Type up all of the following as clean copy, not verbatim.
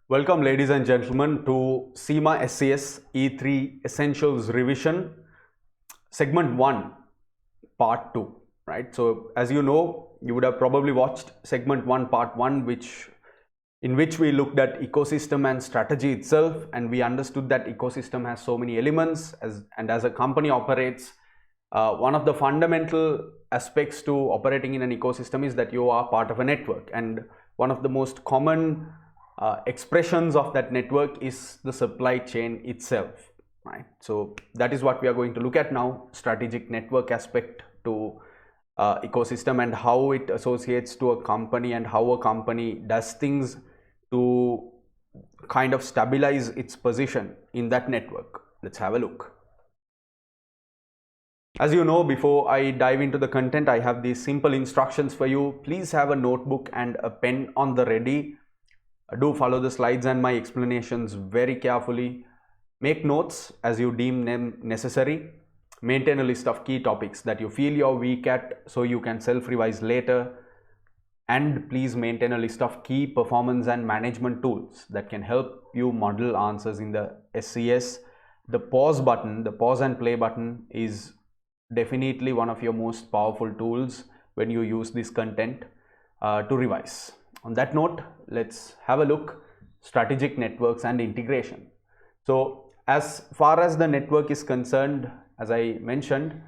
Welcome, ladies and gentlemen, to Cima SCS E3 Essentials Revision, Segment 1, Part 2. Right. So, as you know, you would have probably watched Segment 1, Part 1, in which we looked at ecosystem and strategy itself, and we understood that ecosystem has so many elements, and as a company operates, one of the fundamental aspects to operating in an ecosystem is that you are part of a network, and one of the most common expressions of that network is the supply chain itself, right? So that is what we are going to look at now, strategic network aspect to ecosystem and how it associates to a company and how a company does things to kind of stabilize its position in that network. Let's have a look. As you know, before I dive into the content, I have these simple instructions for you. Please have a notebook and a pen on the ready. Do follow the slides and my explanations very carefully. Make notes as you deem them necessary. Maintain a list of key topics that you feel you're weak at so you can self-revise later. And please maintain a list of key performance and management tools that can help you model answers in the SCS. The pause button, the pause and play button, is definitely one of your most powerful tools when you use this content to revise. On that note, let's have a look. Strategic networks and integration. So as far as the network is concerned, as I mentioned,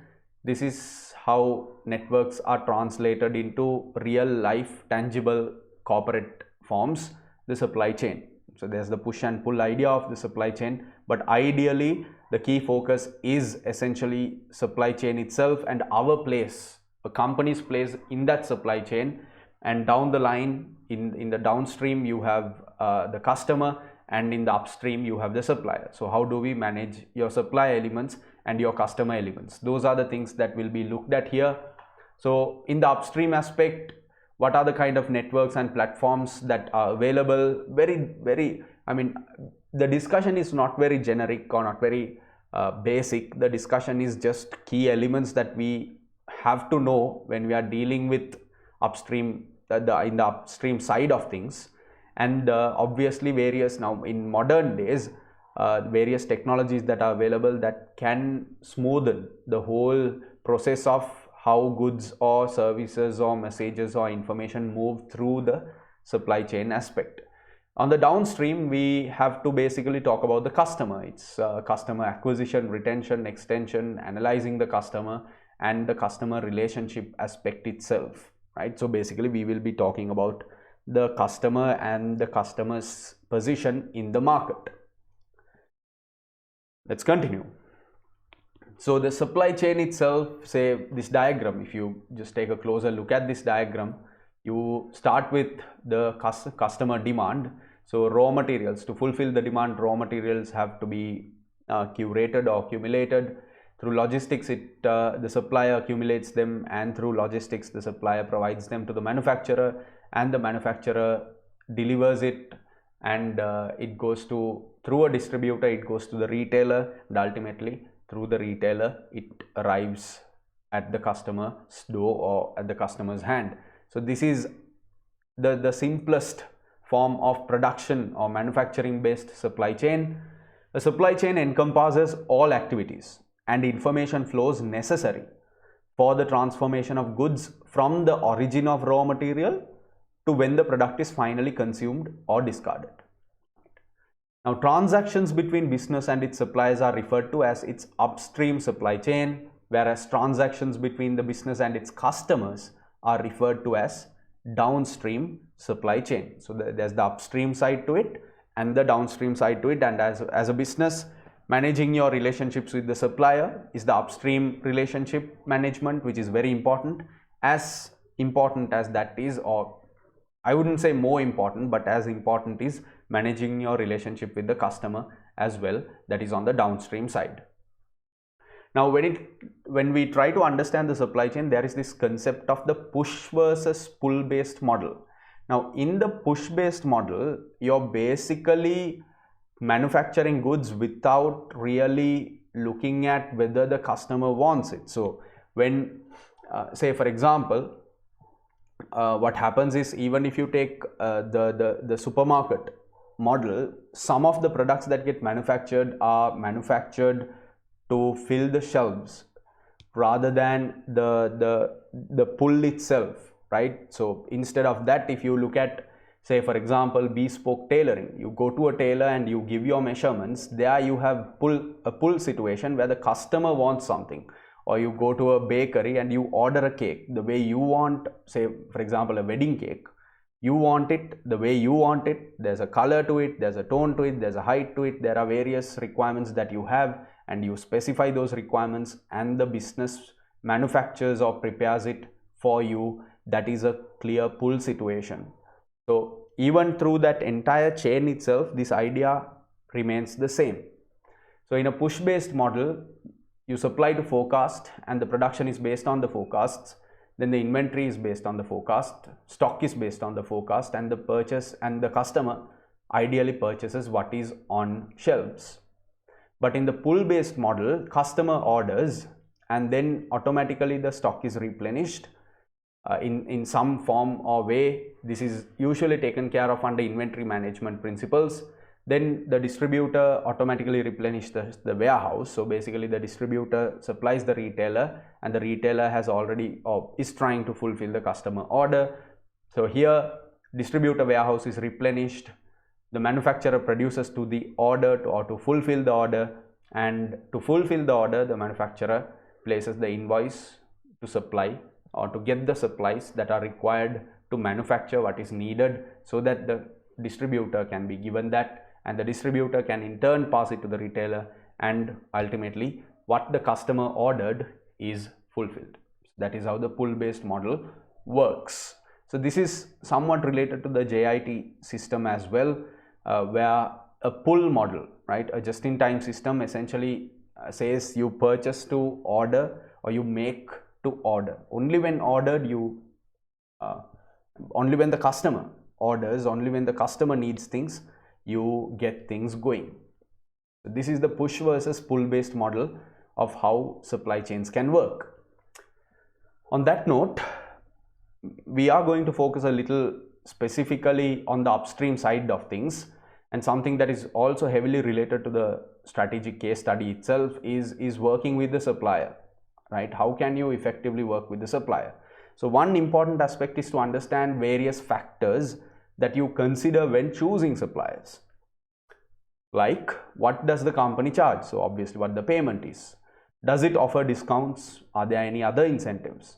this is how networks are translated into real life tangible corporate forms, the supply chain. So there's the push and pull idea of the supply chain, but ideally the key focus is essentially supply chain itself and our place, a company's place in that supply chain. And down the line, in the downstream you have the customer, and in the upstream you have the supplier. So how do we manage your supply elements and your customer elements? Those are the things that will be looked at here. So in the upstream aspect, what are the kind of networks and platforms that are available? The discussion is not very generic or not very basic. The discussion is just key elements that we have to know when we are dealing with upstream, in the upstream side of things. And obviously various, now in modern days, various technologies that are available that can smoothen the whole process of how goods or services or messages or information move through the supply chain aspect. On the downstream, we have to basically talk about the customer. It's customer acquisition, retention, extension, analyzing the customer, and the customer relationship aspect itself, right? So basically we will be talking about the customer and the customer's position in the market. Let's continue. So the supply chain itself, say this diagram, if you just take a closer look at this diagram, you start with the customer demand. So raw materials, to fulfill the demand, raw materials have to be curated or accumulated. Through logistics, the supplier accumulates them, and through logistics the supplier provides them to the manufacturer, and the manufacturer delivers it, and it goes through a distributor, it goes to the retailer, and ultimately through the retailer it arrives at the customer's door or at the customer's hand. So this is the simplest form of production or manufacturing based supply chain. The supply chain encompasses all activities and information flows necessary for the transformation of goods from the origin of raw material to when the product is finally consumed or discarded. Now, transactions between business and its suppliers are referred to as its upstream supply chain, whereas transactions between the business and its customers are referred to as downstream supply chain. So there's the upstream side to it and the downstream side to it, and as a business, managing your relationships with the supplier is the upstream relationship management, which is very important. As important as that is, or I wouldn't say more important, but as important is managing your relationship with the customer as well, that is on the downstream side. Now when we try to understand the supply chain, there is this concept of the push versus pull based model. Now in the push based model, you're basically manufacturing goods without really looking at whether the customer wants it. So when say for example, what happens is, even if you take the supermarket, model, some of the products that get manufactured are manufactured to fill the shelves rather than the pull itself, right? So instead of that, if you look at, say for example, bespoke tailoring, you go to a tailor and you give your measurements. There you have a pull situation where the customer wants something, or you go to a bakery and you order a cake the way you want, say for example a wedding cake. You want it the way you want it. There's a color to it, there's a tone to it, there's a height to it, there are various requirements that you have, and you specify those requirements and the business manufactures or prepares it for you. That is a clear pull situation. So even through that entire chain itself, this idea remains the same. So in a push based model, you supply to forecast and the production is based on the forecasts. Then the inventory is based on the forecast, stock is based on the forecast, and the purchase and the customer ideally purchases what is on shelves. But in the pull based model, customer orders and then automatically the stock is replenished in some form or way. This is usually taken care of under inventory management principles. Then the distributor automatically replenishes the warehouse. So basically the distributor supplies the retailer and the retailer has already or is trying to fulfill the customer order. So here distributor warehouse is replenished, the manufacturer produces to the order to fulfill the order, and to fulfill the order the manufacturer places the invoice to supply or to get the supplies that are required to manufacture what is needed, so that the distributor can be given that, and the distributor can in turn pass it to the retailer, and ultimately what the customer ordered is fulfilled. That is how the pull based model works. So this is somewhat related to the JIT system as well, where a pull model, right, a just in time system essentially says you purchase to order or you make to order. Only when ordered you only when the customer orders, only when the customer needs things, you get things going. This is the push versus pull based model of how supply chains can work. On that note, we are going to focus a little specifically on the upstream side of things, and something that is also heavily related to the strategic case study itself is working with the supplier, right? How can you effectively work with the supplier? So one important aspect is to understand various factors that you consider when choosing suppliers. Like, what does the company charge? So obviously what the payment is. Does it offer discounts? Are there any other incentives?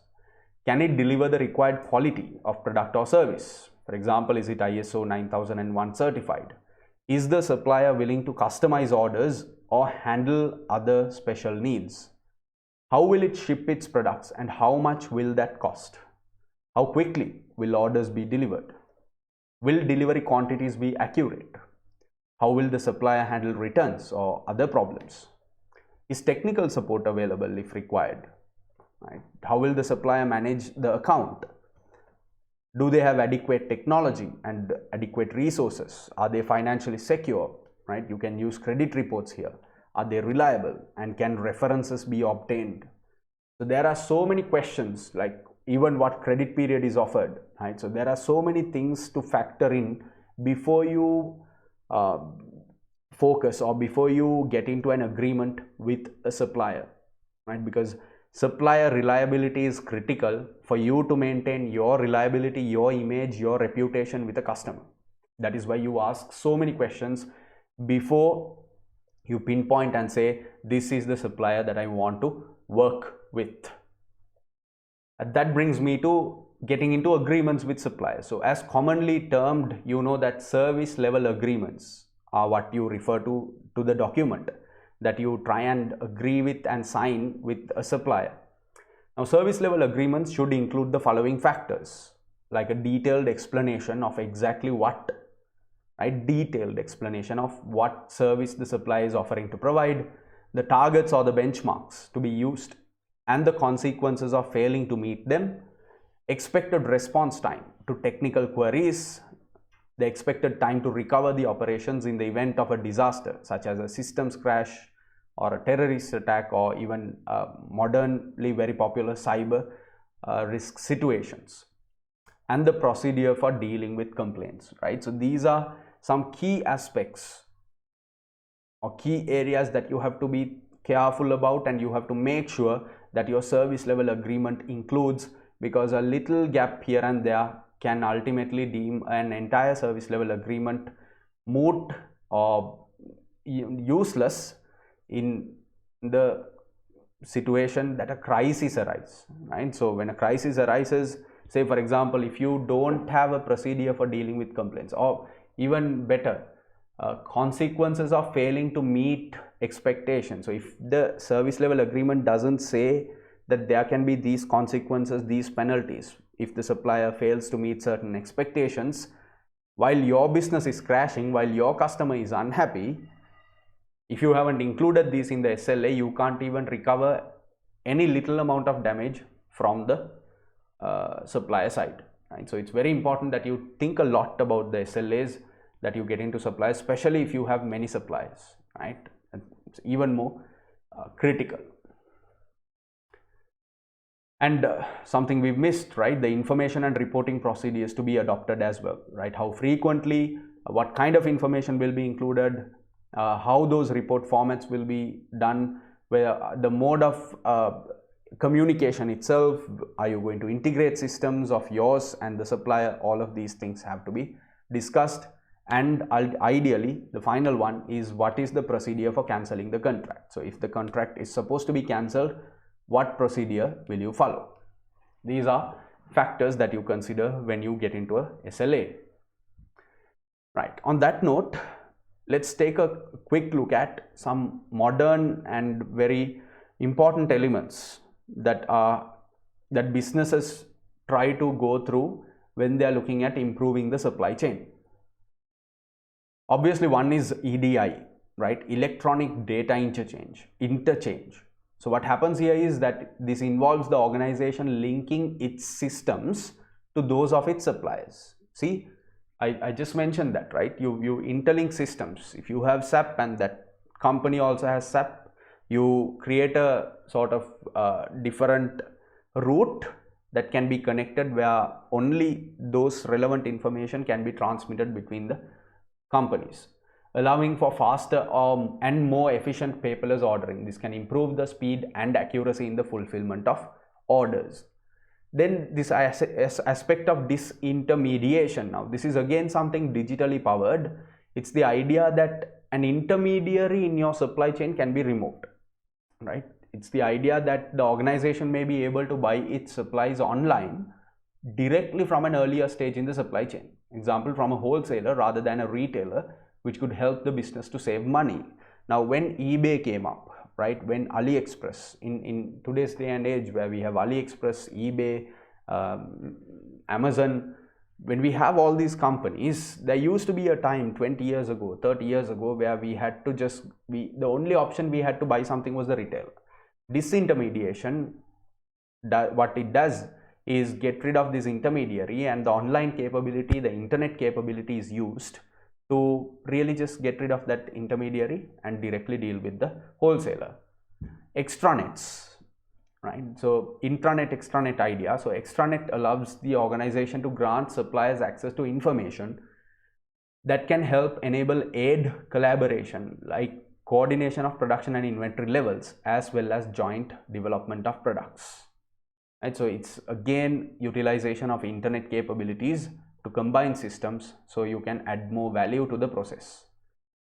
Can it deliver the required quality of product or service? For example, is it ISO 9001 certified? Is the supplier willing to customize orders or handle other special needs? How will it ship its products and how much will that cost? How quickly will orders be delivered? Will delivery quantities be accurate? How will the supplier handle returns or other problems? Is technical support available if required? Right? How will the supplier manage the account? Do they have adequate technology and adequate resources? Are they financially secure? Right? You can use credit reports here. Are they reliable, and can references be obtained? So there are so many questions, like even what credit period is offered, right? So there are so many things to factor in before you focus or before you get into an agreement with a supplier, right? Because supplier reliability is critical for you to maintain your reliability, your image, your reputation with a customer. That is why you ask so many questions before you pinpoint and say, this is the supplier that I want to work with. And that brings me to getting into agreements with suppliers. So as commonly termed, you know that service level agreements are what you refer to the document that you try and agree with and sign with a supplier. Now, service level agreements should include the following factors, like a detailed explanation of exactly what, right? Detailed explanation of what service the supplier is offering to provide, the targets or the benchmarks to be used, and the consequences of failing to meet them, expected response time to technical queries, the expected time to recover the operations in the event of a disaster such as a systems crash or a terrorist attack, or even modernly very popular cyber risk situations, and the procedure for dealing with complaints, right? So these are some key aspects or key areas that you have to be careful about, and you have to make sure that your service level agreement includes, because a little gap here and there can ultimately deem an entire service level agreement moot or useless in the situation that a crisis arises, right? So when a crisis arises, say for example, if you don't have a procedure for dealing with complaints, or even better, consequences of failing to meet expectations. So if the service level agreement doesn't say that there can be these consequences, these penalties, if the supplier fails to meet certain expectations, while your business is crashing, while your customer is unhappy, if you haven't included these in the SLA, you can't even recover any little amount of damage from the supplier side, right? So it's very important that you think a lot about the SLAs that you get into suppliers, especially if you have many suppliers, right? It's even more critical. And something we've missed, right? The information and reporting procedures to be adopted as well, right? How frequently, what kind of information will be included, how those report formats will be done, where the mode of communication itself, are you going to integrate systems of yours and the supplier? All of these things have to be discussed. And ideally, the final one is, what is the procedure for cancelling the contract? So if the contract is supposed to be cancelled, what procedure will you follow? These are factors that you consider when you get into a SLA. Right. On that note, let's take a quick look at some modern and very important elements that businesses try to go through when they are looking at improving the supply chain. Obviously, one is EDI, right? Electronic data interchange. So what happens here is that this involves the organization linking its systems to those of its suppliers. See, I just mentioned that, right? You interlink systems. If you have SAP and that company also has SAP, you create a sort of different route that can be connected, where only those relevant information can be transmitted between the companies, allowing for faster and more efficient paperless ordering. This can improve the speed and accuracy in the fulfillment of orders. Then this aspect of disintermediation. Now this is again something digitally powered. It's the idea that an intermediary in your supply chain can be removed, right? It's the idea that the organization may be able to buy its supplies online directly from an earlier stage in the supply chain. Example, from a wholesaler rather than a retailer, which could help the business to save money. Now when eBay came up, right, when AliExpress, in today's day and age where we have AliExpress, eBay, Amazon, when we have all these companies, there used to be a time 20 years ago, 30 years ago, where we had to just the only option we had to buy something was the retailer. Disintermediation, what it does is get rid of this intermediary, and the online capability, the internet capability is used to really just get rid of that intermediary and directly deal with the wholesaler. Extranets, right? So intranet, extranet idea. So extranet allows the organization to grant suppliers access to information that can help enable aid collaboration, like coordination of production and inventory levels, as well as joint development of products. Right? So it's again utilization of internet capabilities to combine systems so you can add more value to the process.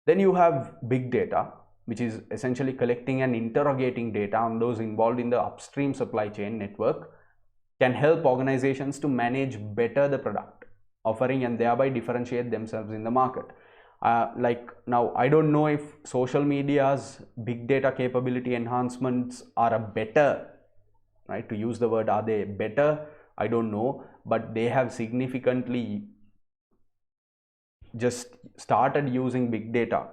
Then you have big data, which is essentially collecting and interrogating data on those involved in the upstream supply chain network, can help organizations to manage better the product offering and thereby differentiate themselves in the market. Like now, I don't know if social media's big data capability enhancements are a better, right, to use the word, are they better? I don't know, but they have significantly just started using big data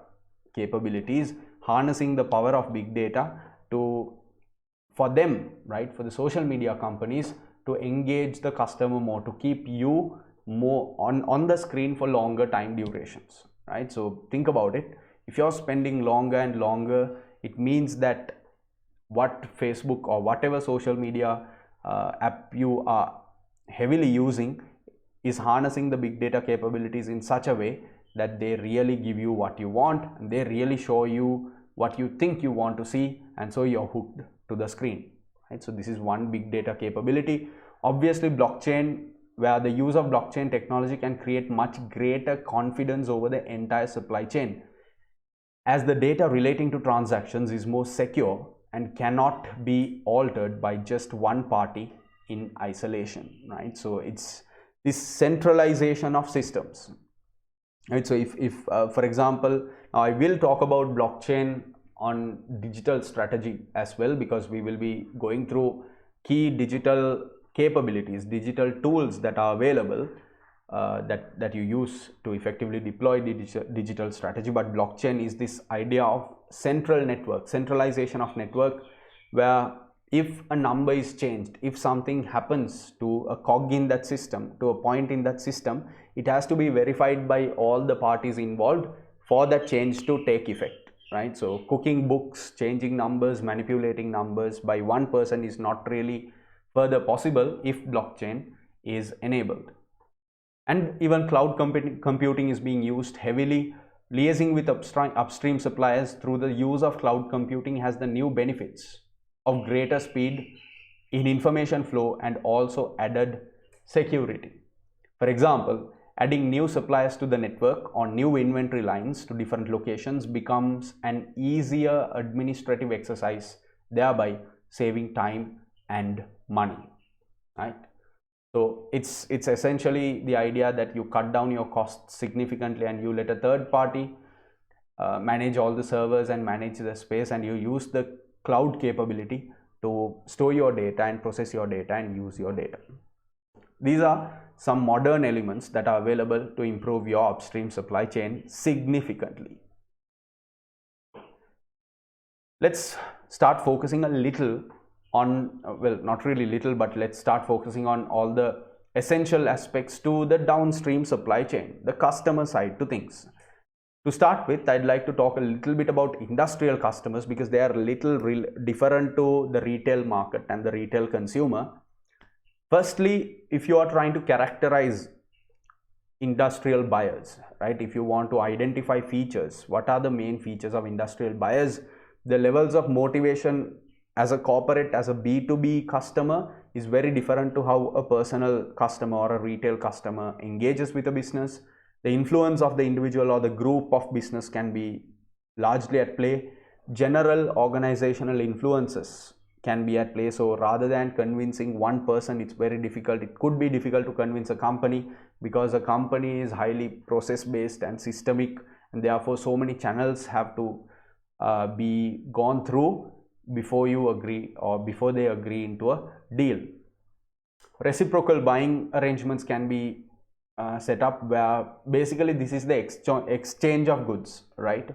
capabilities, harnessing the power of big data for them, right, for the social media companies to engage the customer more, to keep you more on the screen for longer time durations, right? So think about it. If you're spending longer and longer, it means that what Facebook or whatever social media app you are heavily using is harnessing the big data capabilities in such a way that they really give you what you want, and they really show you what you think you want to see, and so you're hooked to the screen, right? So this is one big data capability. Obviously, blockchain, where the use of blockchain technology can create much greater confidence over the entire supply chain, as the data relating to transactions is more secure and cannot be altered by just one party in isolation, right? So it's this centralization of systems, right? So if for example, now I will talk about blockchain on digital strategy as well, because we will be going through key digital capabilities, digital tools that are available, that you use to effectively deploy the digital strategy. But blockchain is this idea of central network, centralization of network, where if a number is changed, if something happens to a cog in that system, to a point in that system, it has to be verified by all the parties involved for that change to take effect, right? So cooking books, changing numbers, manipulating numbers by one person is not really further possible if blockchain is enabled. And even cloud computing is being used heavily. Liaising with upstream suppliers through the use of cloud computing has the new benefits of greater speed in information flow and also added security. For example, adding new suppliers to the network or new inventory lines to different locations becomes an easier administrative exercise, thereby saving time and money, right? So it's essentially the idea that you cut down your costs significantly and you let a third party manage all the servers and manage the space, and you use the cloud capability to store your data and process your data and use your data. These are some modern elements that are available to improve your upstream supply chain significantly. Let's start focusing a little on, well, not really little, but let's start focusing on all the essential aspects to the downstream supply chain, the customer side to things. To start with, I'd like to talk a little bit about industrial customers, because they are a little different to the retail market and the retail consumer. Firstly, if you are trying to characterize industrial buyers, right? If you want to identify features, what are the main features of industrial buyers? The levels of motivation as a corporate, as a B2B customer is very different to how a personal customer or a retail customer engages with a business. The influence of the individual or the group of business can be largely at play. General organizational influences can be at play. So rather than convincing one person, it's very difficult. It could be difficult to convince a company, because a company is highly process based and systemic, and therefore so many channels have to be gone through before you agree, or before they agree into a deal. Reciprocal buying arrangements can be set up, where basically this is the exchange of goods, right?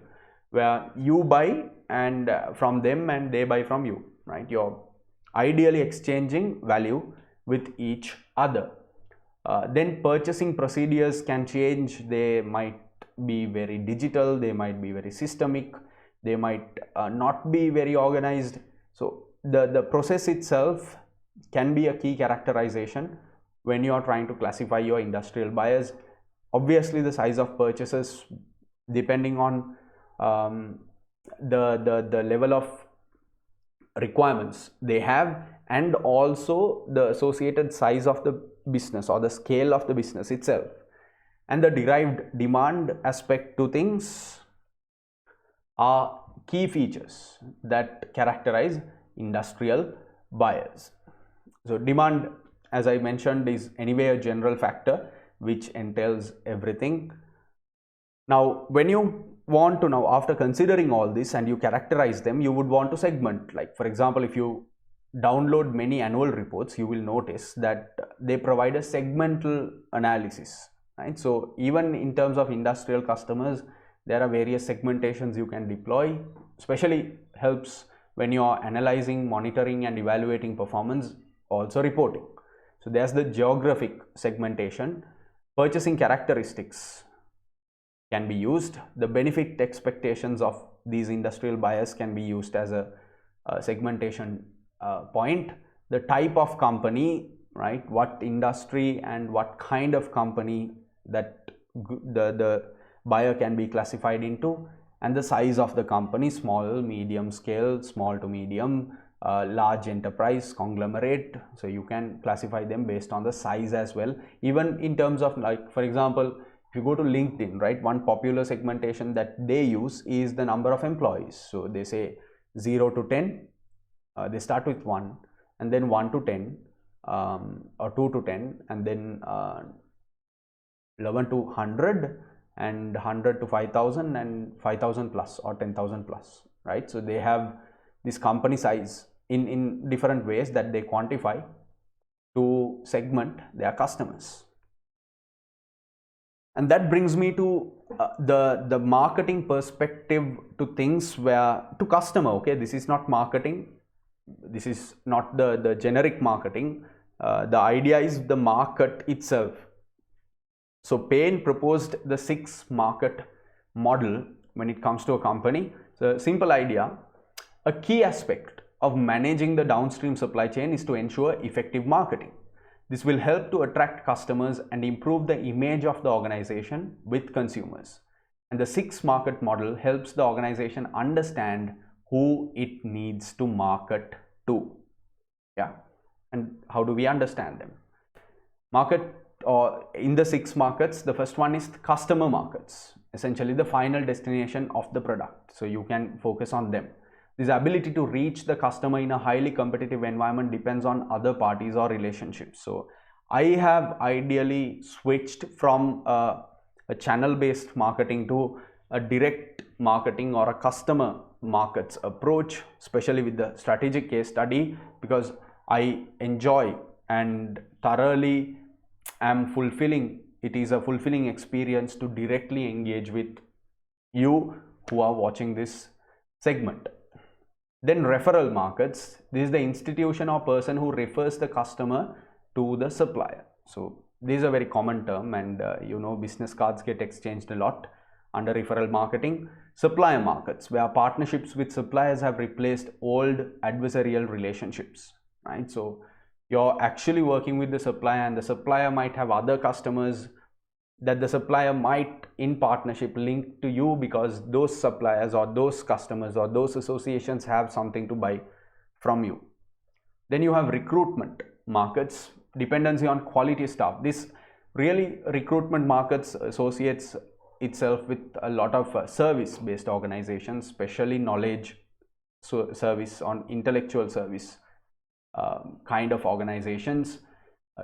Where you buy and from them and they buy from you, right? You're ideally exchanging value with each other. Then purchasing procedures can change. They might be very digital, they might be very systemic, they might not be very organized. So the process itself can be a key characterization when you are trying to classify your industrial buyers. Obviously, the size of purchases, depending on the level of requirements they have, and also the associated size of the business or the scale of the business itself, and the derived demand aspect to things are key features that characterize industrial buyers. So demand, as I mentioned, is anyway a general factor which entails everything. Now when you want to, now after considering all this and you characterize them, you would want to segment. Like for example, if you download many annual reports, you will notice that they provide a segmental analysis, right? So even in terms of industrial customers, there are various segmentations you can deploy. Especially helps when you are analyzing, monitoring and evaluating performance, also reporting. So there's the geographic segmentation. Purchasing characteristics can be used. The benefit expectations of these industrial buyers can be used as a segmentation point. The type of company, right? What industry and what kind of company that buyer can be classified into, and the size of the company, small, medium scale, small to medium, large enterprise, conglomerate. So you can classify them based on the size as well. Even in terms of, like, for example, if you go to LinkedIn, right, one popular segmentation that they use is the number of employees. So they say 0 to 10, they start with 1, and then 1 to 10, or 2 to 10, and then 11 to 100, and 100 to 5,000, and 5,000 plus, or 10,000 plus, right? So they have this company size in different ways that they quantify to segment their customers. And that brings me to the marketing perspective to things, where to customer, okay, this is not marketing, this is not the generic marketing, the idea is the market itself. So Payne proposed the 6 market model when it comes to a company. So simple idea, a key aspect of managing the downstream supply chain is to ensure effective marketing. This will help to attract customers and improve the image of the organization with consumers. And the 6 market model helps the organization understand who it needs to market to. Yeah. And how do we understand them? Market, or in the 6 markets, the first one is customer markets, essentially the final destination of the product. So you can focus on them. This ability to reach the customer in a highly competitive environment depends on other parties or relationships. So I have ideally switched from a channel-based marketing to a direct marketing or a customer markets approach, especially with the strategic case study, because I enjoy and thoroughly am fulfilling. It is a fulfilling experience to directly engage with you who are watching this segment. Then referral markets, this is the institution or person who refers the customer to the supplier. So this is a very common term, and business cards get exchanged a lot under referral marketing. Supplier markets, where partnerships with suppliers have replaced old adversarial relationships, right? So you're actually working with the supplier, and the supplier might have other customers that the supplier might in partnership link to you, because those suppliers or those customers or those associations have something to buy from you. Then you have recruitment markets, dependency on quality staff. This really, recruitment markets associates itself with a lot of service based organizations, especially knowledge service, on intellectual service kind of organizations.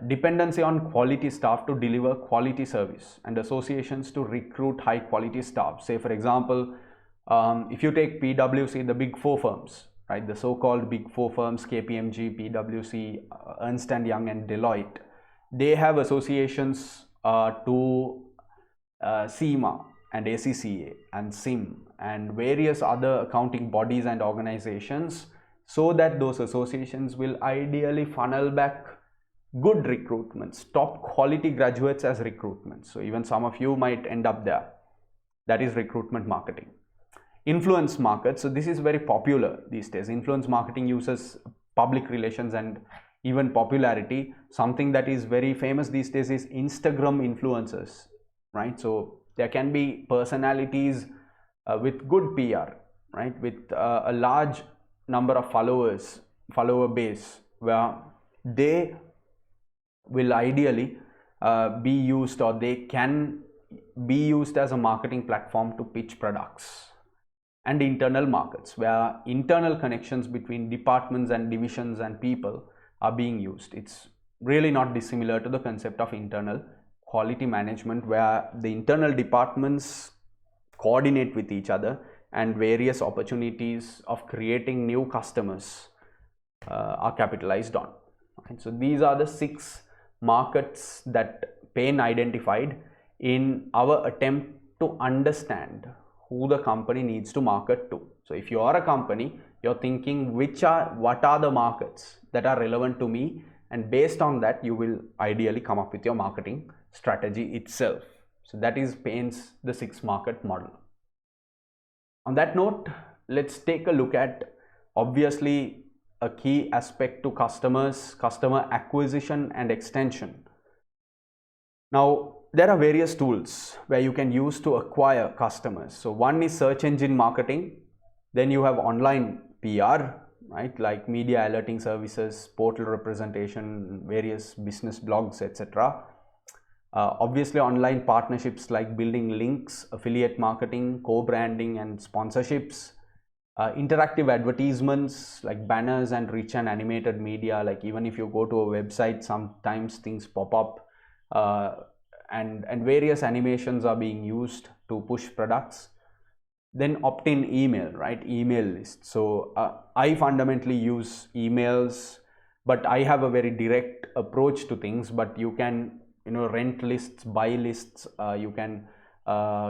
Dependency on quality staff to deliver quality service, and associations to recruit high quality staff. Say for example, if you take PwC, the big 4 firms, right, the so-called big 4 firms, KPMG, PwC, Ernst & Young and Deloitte, they have associations to Cima and ACCA and CIM and various other accounting bodies and organizations, so that those associations will ideally funnel back good recruitments, top quality graduates as recruitments. So even some of you might end up there. That is recruitment marketing. Influence markets, so this is very popular these days. Influence marketing uses public relations and even popularity. Something that is very famous these days is Instagram influencers, right? So there can be personalities with good PR, right, with a large number of follower base, where they will ideally be used, or they can be used as a marketing platform to pitch products. And internal markets, where internal connections between departments and divisions and people are being used. It's really not dissimilar to the concept of internal quality management, where the internal departments coordinate with each other, and various opportunities of creating new customers are capitalized on. Okay, so these are the 6 markets that Payne identified in our attempt to understand who the company needs to market to. So if you are a company, you're thinking what are the markets that are relevant to me, and based on that you will ideally come up with your marketing strategy itself. So that is Payne's the 6 market model. On that note, let's take a look at, obviously, a key aspect to customer acquisition and extension. Now, there are various tools where you can use to acquire customers. So one is search engine marketing, then you have online PR, right, like media alerting services, portal representation, various business blogs, etc. Obviously online partnerships like building links, affiliate marketing, co-branding and sponsorships, interactive advertisements like banners and rich and animated media, like even if you go to a website sometimes things pop up, and various animations are being used to push products. Then opt-in email, right, email lists. So I fundamentally use emails, but I have a very direct approach to things. But you can, rent lists, buy lists, you can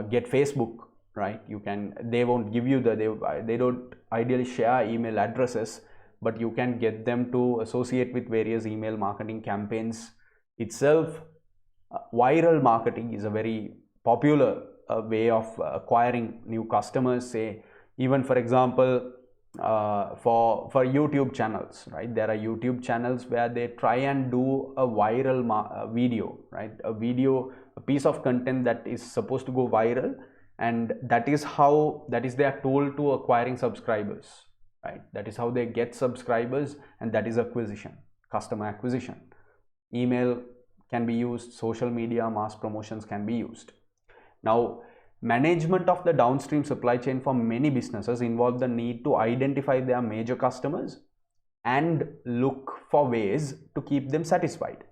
get Facebook, right, you can, they won't give you they don't ideally share email addresses, but you can get them to associate with various email marketing campaigns itself. Viral marketing is a very popular way of acquiring new customers. Say, even for example, for YouTube channels, right, there are YouTube channels where they try and do a viral video, right, a piece of content that is supposed to go viral, and that is their tool to acquiring subscribers, right, that is how they get subscribers, and that is acquisition, customer acquisition. Email can be used, social media, mass promotions can be used. Now, management of the downstream supply chain for many businesses involve the need to identify their major customers and look for ways to keep them satisfied,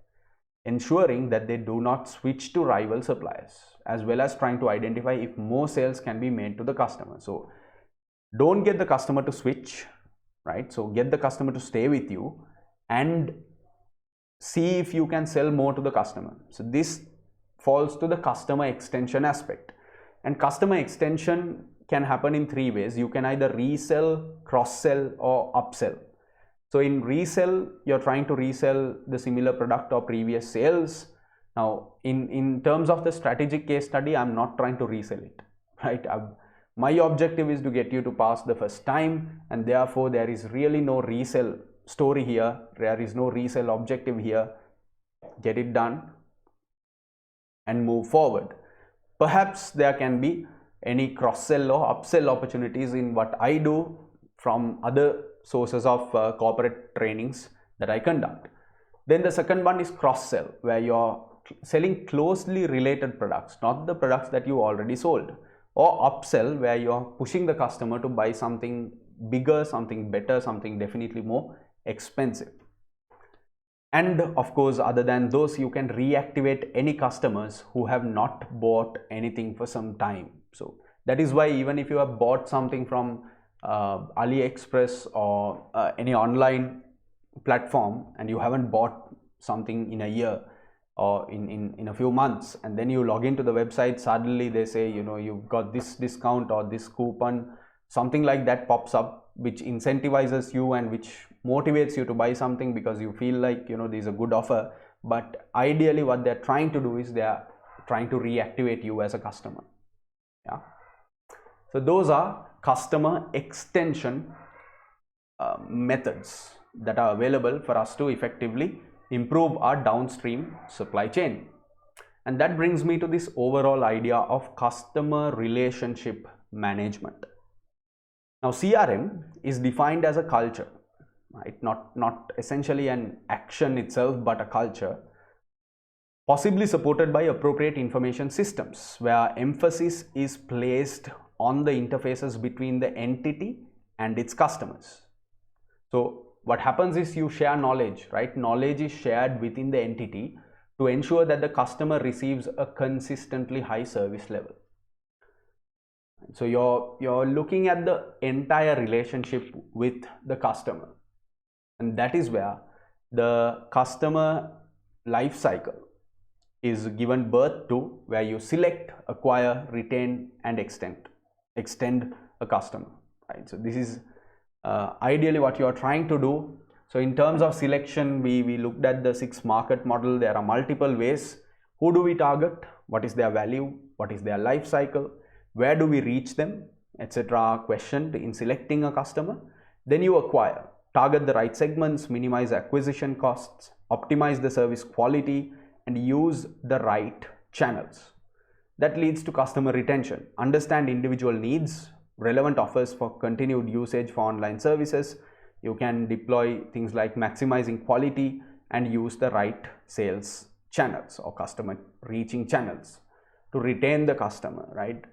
ensuring that they do not switch to rival suppliers, as well as trying to identify if more sales can be made to the customer. So don't get the customer to switch, right? So get the customer to stay with you and see if you can sell more to the customer. So this falls to the customer extension aspect. And customer extension can happen in three ways. You can either resell, cross-sell, or upsell. So in resell, you're trying to resell the similar product or previous sales. Now, in terms of the strategic case study, I'm not trying to resell it, right? My objective is to get you to pass the first time, and therefore there is really no resell story here. There is no resell objective here. Get it done and move forward. Perhaps there can be any cross-sell or upsell opportunities in what I do from other sources of corporate trainings that I conduct. Then the second one is cross-sell, where you're selling closely related products, not the products that you already sold. Or upsell, where you're pushing the customer to buy something bigger, something better, something definitely more expensive. And of course, other than those, you can reactivate any customers who have not bought anything for some time. So that is why even if you have bought something from AliExpress or any online platform, and you haven't bought something in a year or in a few months, and then you log into the website, suddenly they say, you've got this discount or this coupon, something like that pops up, which incentivizes you and which motivates you to buy something because you feel like, there's a good offer. But ideally what they're trying to do is they're trying to reactivate you as a customer. Yeah. So those are customer extension methods that are available for us to effectively improve our downstream supply chain. And that brings me to this overall idea of customer relationship management. Now, CRM is defined as a culture, right? Not essentially an action itself, but a culture, possibly supported by appropriate information systems, where emphasis is placed on the interfaces between the entity and its customers. So what happens is you share knowledge, right? Knowledge is shared within the entity to ensure that the customer receives a consistently high service level. So you're looking at the entire relationship with the customer, and that is where the customer life cycle is given birth to, where you select, acquire, retain, and extend a customer, right? So this is ideally what you are trying to do. So in terms of selection, we looked at the 6 market model. There are multiple ways. Who do we target? What is their value? What is their life cycle? Where do we reach them, etc. questioned in selecting a customer. Then you acquire, target the right segments, minimize acquisition costs, optimize the service quality, and use the right channels. That leads to customer retention. Understand individual needs, relevant offers for continued usage for online services. You can deploy things like maximizing quality and use the right sales channels or customer reaching channels to retain the customer, right?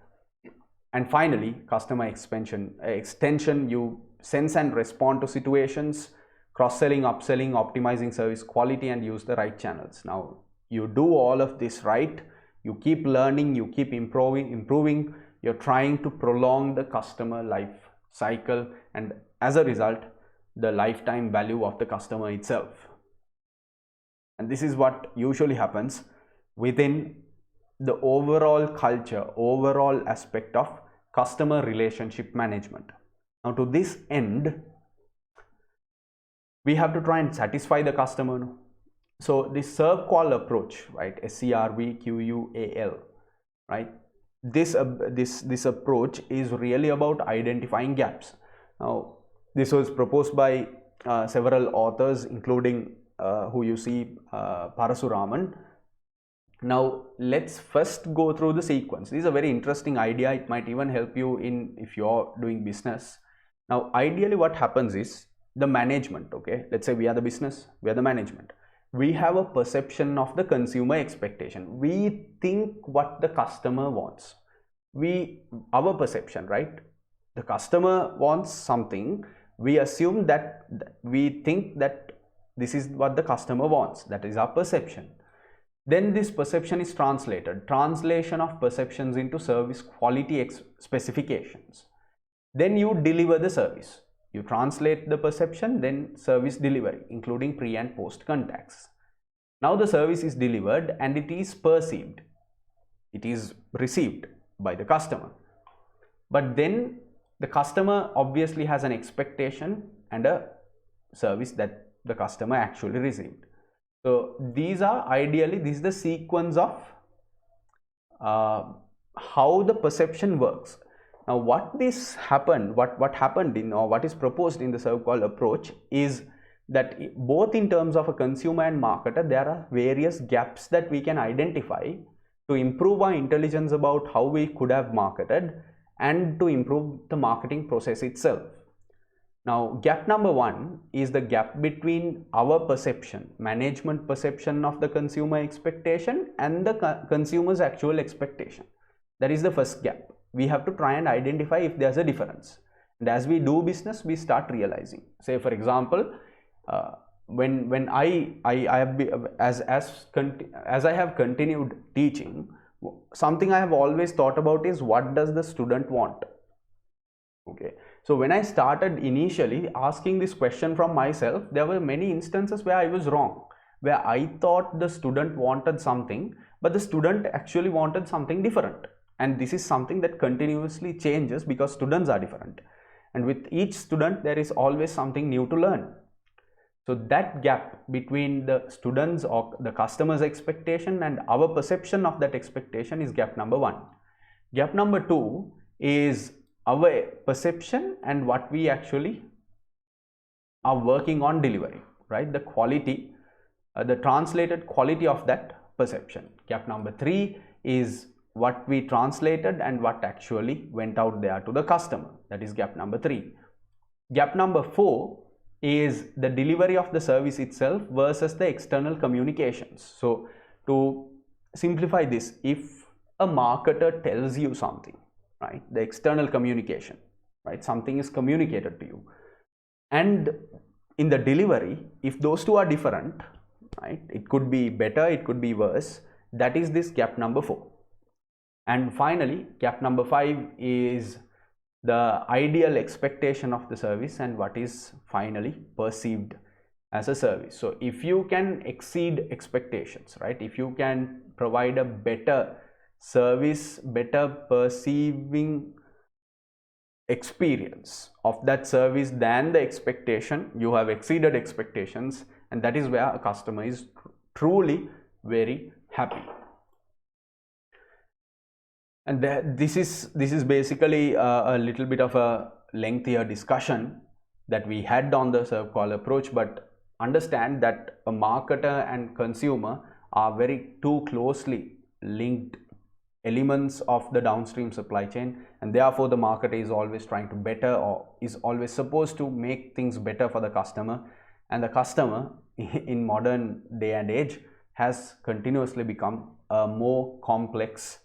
And finally, customer extension. You sense and respond to situations, cross-selling, upselling, optimizing service quality, and use the right channels. Now, you do all of this right, you keep learning, you keep improving, you're trying to prolong the customer life cycle, and as a result, the lifetime value of the customer itself. And this is what usually happens within the overall culture, overall aspect of customer relationship management. Now, to this end, we have to try and satisfy the customer. So this serve call approach, right? SERVQUAL, right? This approach is really about identifying gaps. Now, this was proposed by several authors, including who you see, Parasuraman. Now, let's first go through the sequence. This is a very interesting idea. It might even help you if you're doing business. Now, ideally what happens is the management, okay? Let's say we are the business, we are the management. We have a perception of the consumer expectation. We think what the customer wants. Our perception, right? The customer wants something. We assume that we think that this is what the customer wants. That is our perception. Then this perception is translated. Translation of perceptions into service quality specifications. Then you deliver the service. You translate the perception, then service delivery, including pre and post contacts. Now the service is delivered and it is perceived. It is received by the customer. But then the customer obviously has an expectation and a service that the customer actually received. So these are ideally, this is the sequence of how the perception works. Now, what happened in, or what is proposed in the serve call approach is that both in terms of a consumer and marketer, there are various gaps that we can identify to improve our intelligence about how we could have marketed and to improve the marketing process itself. Now, gap number one is the gap between our perception, management perception of the consumer expectation and the consumer's actual expectation. That is the first gap. We have to try and identify if there's a difference. And as we do business, we start realizing. Say, for example, when I have as I have continued teaching, something I have always thought about is what does the student want? Okay. So when I started initially asking this question from myself, there were many instances where I was wrong, where I thought the student wanted something, but the student actually wanted something different. And this is something that continuously changes because students are different. And with each student, there is always something new to learn. So that gap between the students or the customer's expectation and our perception of that expectation is gap number one. Gap number two is our perception and what we actually are working on delivering, right? The quality, the translated quality of that perception. Gap number three is what we translated and what actually went out there to the customer. That is gap number three. Gap number four is the delivery of the service itself versus the external communications. So to simplify this, if a marketer tells you something, right, the external communication, right, something is communicated to you, and in the delivery, if those two are different, right, it could be better, it could be worse. That is this gap number four. And finally, gap number five is the ideal expectation of the service and what is finally perceived as a service. So if you can exceed expectations, right, if you can provide a better service, better perceiving experience of that service than the expectation, you have exceeded expectations, and that is where a customer is truly very happy. And this is basically a little bit of a lengthier discussion that we had on the serve call approach, but understand that a marketer and consumer are very too closely linked elements of the downstream supply chain, and therefore the market is always trying to better, or is always supposed to make things better for the customer, and the customer in modern day and age has continuously become a more complex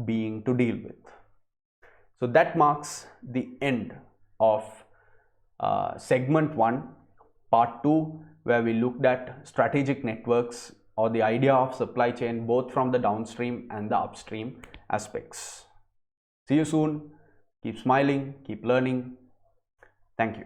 being to deal with. So that marks the end of segment 1, part 2, where we looked at strategic networks, or the idea of supply chain, both from the downstream and the upstream aspects. See you soon. Keep smiling, keep learning. Thank you.